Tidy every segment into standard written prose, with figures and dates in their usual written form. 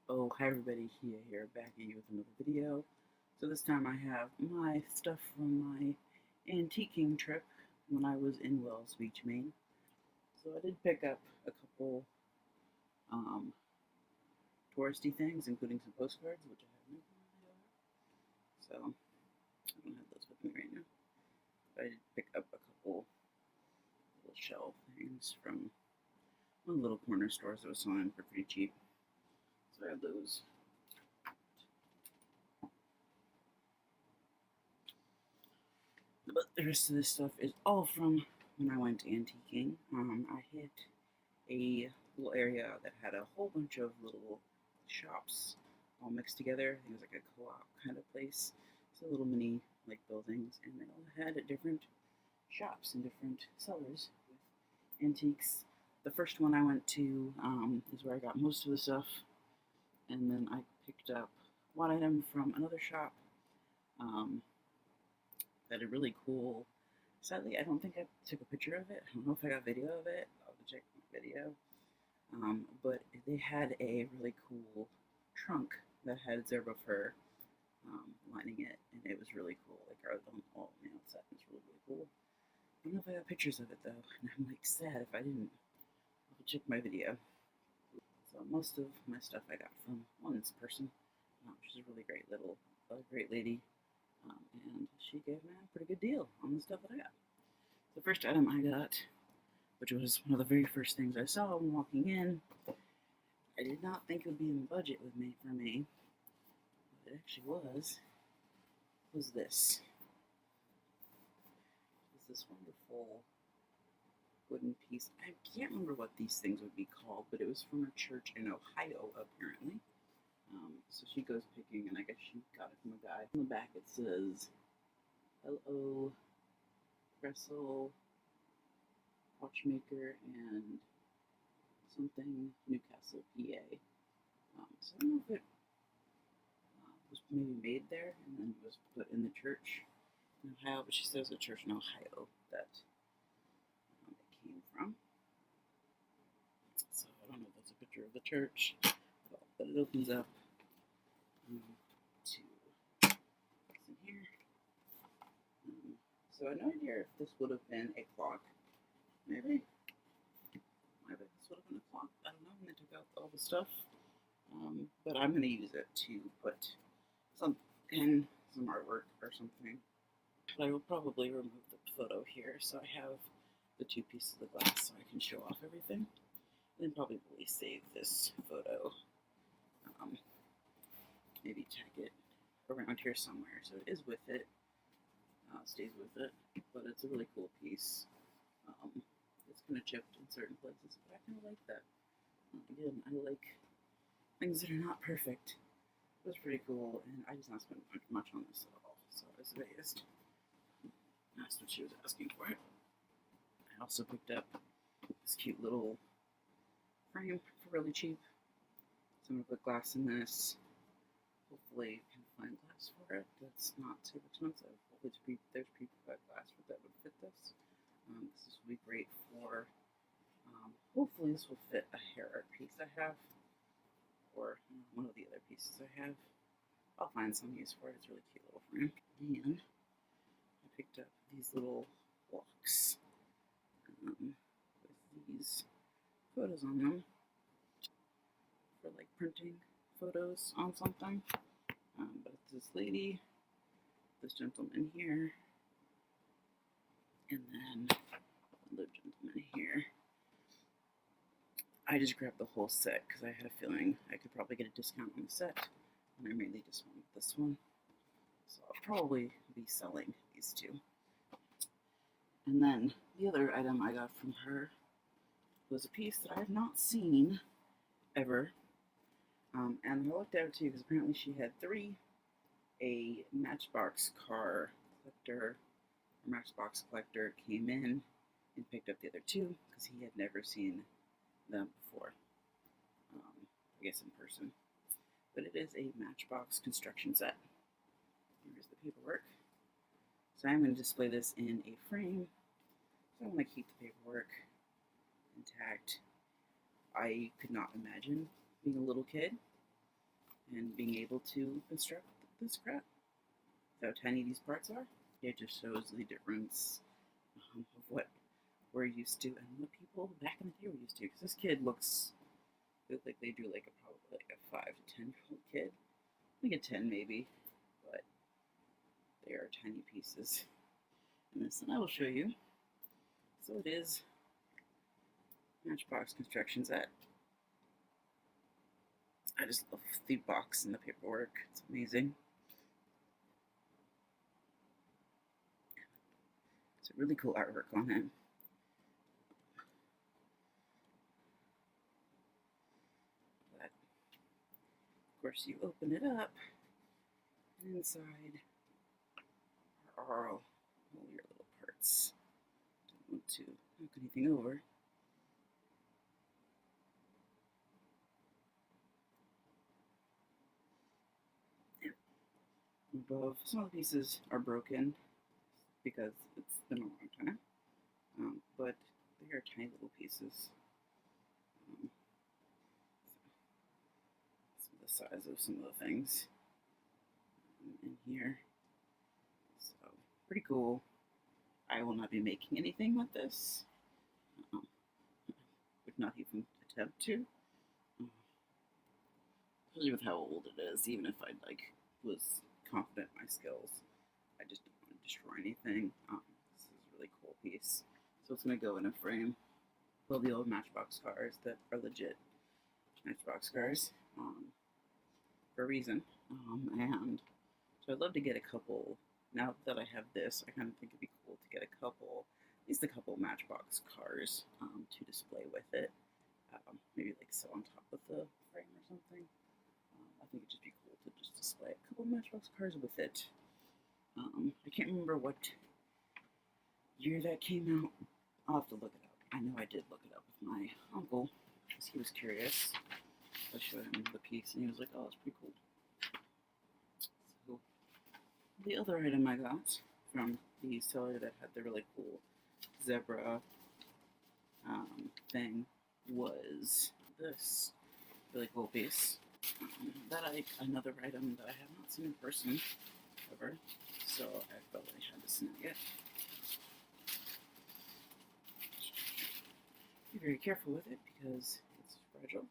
Oh, hi everybody, Kia here, back at you with another video. So this time I have my stuff from my antiquing trip when I was in Wells Beach, Maine. So I did pick up a couple um, touristy things, including some postcards, which I have no idea. So I don't have those with me right now. But I did pick up a couple little shell things from one of the little corner stores that was selling for pretty cheap. So I have those. But the rest of this stuff is all from when I went antiquing. I hit a little area that had a whole bunch of little shops all mixed together. I think it was like a co-op kind of place. So little mini like buildings, and they all had different shops and different sellers with antiques. The first one I went to is where I got most of the stuff, and then I picked up one item from another shop um, that had a really cool. Sadly, I don't think I took a picture of it. I don't know if I got video of it. I'll have to check my video. But they had a really cool trunk that had zebra fur lining it, and it was really cool. Like our all nail set was really, really cool. I don't know if I got pictures of it though, and I'm like sad if I didn't. I'll check my video. So most of my stuff I got from one person. She's a really great lady, and she gave me a pretty good deal on the stuff that I got. The first item I got, which was one of the very first things I saw when walking in, I did not think it would be in the budget with me for me, but it actually was this. It was this wonderful wooden piece. I can't remember what these things would be called, but it was from a church in Ohio, apparently. So she goes picking, and I guess she got it from a guy. On the back it says, L.O. Kressel Watchmaker and something Newcastle, PA. So I don't know if it was maybe made there and then was put in the church in Ohio, but she says a church in Ohio that it came from. So I don't know if that's a picture of the church, but it opens up to what's in here. So I have no idea if this would have been a clock. Maybe this would have been a clock. I don't know when they took out all the stuff. But I'm going to use it to put some in some artwork or something. But I will probably remove the photo here, so I have the two pieces of the glass so I can show off everything. And then probably save this photo. Maybe tag it around here somewhere so it is with it, stays with it. But it's a really cool piece. It's kind of chipped in certain places, but I kind of like that. Again, I like things that are not perfect. It was pretty cool, and I just not spent much on this at all. So I was amazed. That's what she was asking for. I also picked up this cute little frame for really cheap. So I'm gonna put glass in this. Hopefully, you can find glass for it that's not too expensive. Hopefully, there's pre-cut glass that would fit this. This will be great for. Hopefully, this will fit a hair art piece I have, or one of the other pieces I have. I'll find some use for it. It's a really cute little frame. And I picked up these little blocks with these photos on them for like printing photos on something. But it's this lady, this gentleman here, and then another gentleman here. I just grabbed the whole set because I had a feeling I could probably get a discount on the set, and I mainly just wanted this one. So I'll probably be selling these two. And then the other item I got from her was a piece that I have not seen ever. And I looked at it too because apparently she had three. A Matchbox car collector, or Matchbox collector came in and picked up the other two because he had never seen them before. I guess in person. But it is a Matchbox construction set. Here's the paperwork. So I'm going to display this in a frame. So I want to keep the paperwork intact. I could not imagine being a little kid and being able to construct this crap. How tiny these parts are. It just shows the difference of what we're used to and what people back in the day were used to. Because this kid looks like they drew like probably like a 5 to 10-year-old kid, like a 10 maybe, but they are tiny pieces. And this, and I will show you. So it is Matchbox Constructions. That I just love the box and the paperwork. It's amazing. It's a really cool artwork on it. But of course, you open it up, and inside are all your little parts. Don't want to knock anything over. Above, some of the pieces are broken because it's been a long time, but they are tiny little pieces. Some of the size of some of the things in here. So, pretty cool. I will not be making anything with this. Would not even attempt to. Especially with how old it is, even if I was confident in my skills. I just don't want to destroy anything. This is a really cool piece. So it's going to go in a frame. Well, the old Matchbox cars that are legit Matchbox cars for a reason. And so I'd love to get a couple. Now that I have this, I kind of think it'd be cool to get a couple, at least a couple Matchbox cars to display with it. Maybe like sit on top of the frame or something. I think it'd just be cool to just display a couple Matchbox cars with it. I can't remember what year that came out. I'll have to look it up. I know I did look it up with my uncle because he was curious. I showed him the piece and he was like, "Oh, it's pretty cool." So the other item I got from the seller that had the really cool zebra thing was this really cool piece. Another item that I have not seen in person ever, so I felt I had to snag it. Be very careful with it because it's fragile.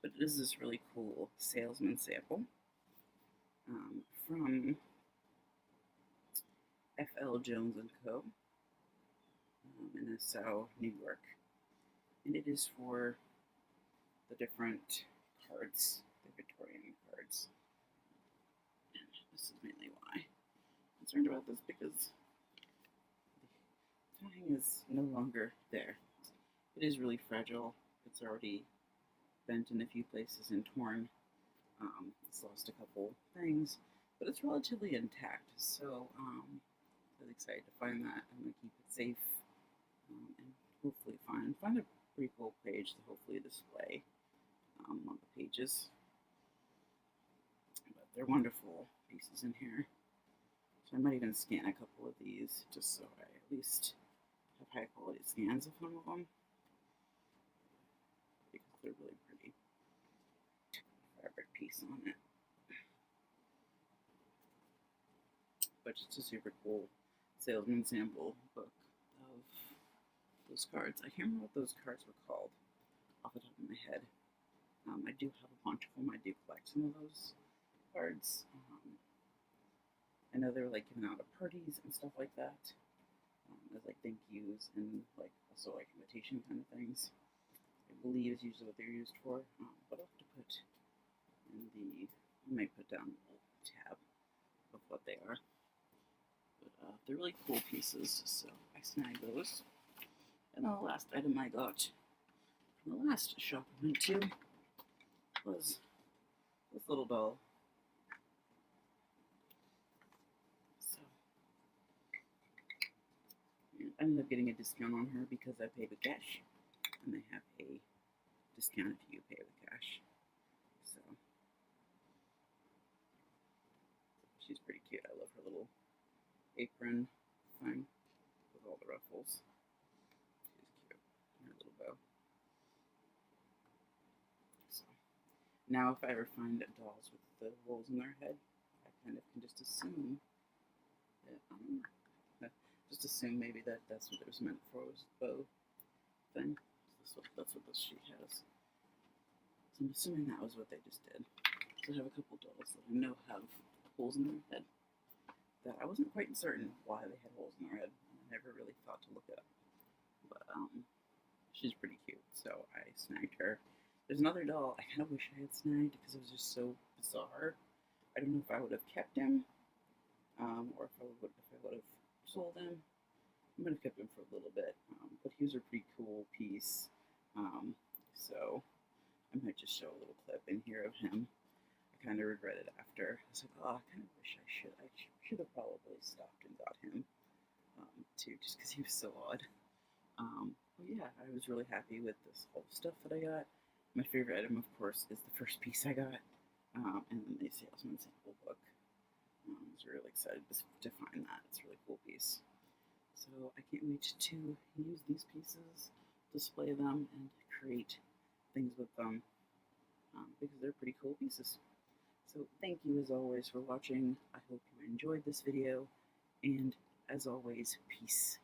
But it is this really cool salesman sample from F.L. Jones and Co. In Nassau, New York, and it is for the different cards, the Victorian cards. And this is mainly why I'm concerned about this, because the tying is no longer there. It is really fragile. It's already bent in a few places and torn. It's lost a couple things, but it's relatively intact. So I'm really excited to find that. I'm gonna keep it safe and hopefully find a pretty cool page to hopefully display on the pages. But they're wonderful pieces in here. So I might even scan a couple of these just so I at least have high quality scans of some of them, because they're really pretty. Fabric piece on it. But it's a super cool salesman sample book of those cards. I can't remember what those cards were called off the top of my head. I do have a bunch of them. I do collect some of those cards. I know they were like given out at parties and stuff like that, as like thank yous and like also like invitation kind of things. I believe is usually what they're used for. But I'll have to put in I might put down a little tab of what they are. But they're really cool pieces, so I snagged those. And the last item I got from the last shop I went to was this little doll. So I ended up getting a discount on her because I paid with cash, and they have a discount if you pay with cash. So she's pretty cute. I love her little apron thing with all the ruffles. She's cute. And her little bow. So Now, if I ever find dolls with the holes in their head, I kind of can just assume that, just assume maybe that that's what it was meant for, was the bow thing. That's what this sheet has. So I'm assuming that was what they just did. So I have a couple dolls that I know have holes in their head that I wasn't quite certain why they had holes in their head. I never really thought to look it up. But she's pretty cute, so I snagged her. There's another doll I kind of wish I had snagged because it was just so bizarre. I don't know if I would have kept him, or if I would have sold him. I might have kept him for a little bit, but he was a pretty cool piece. So I might just show a little clip in here of him. I kind of regret it after. I was like, oh, I kind of wish I should. I should have probably stopped and got him too, just because he was so odd. But yeah, I was really happy with this whole stuff that I got. My favorite item, of course, is the first piece I got, and then the salesman sample book. I was really excited to find that. It's a really cool piece. So I can't wait to use these pieces, display them, and create things with them, because they're pretty cool pieces. So thank you as always for watching. I hope you enjoyed this video, and as always, peace.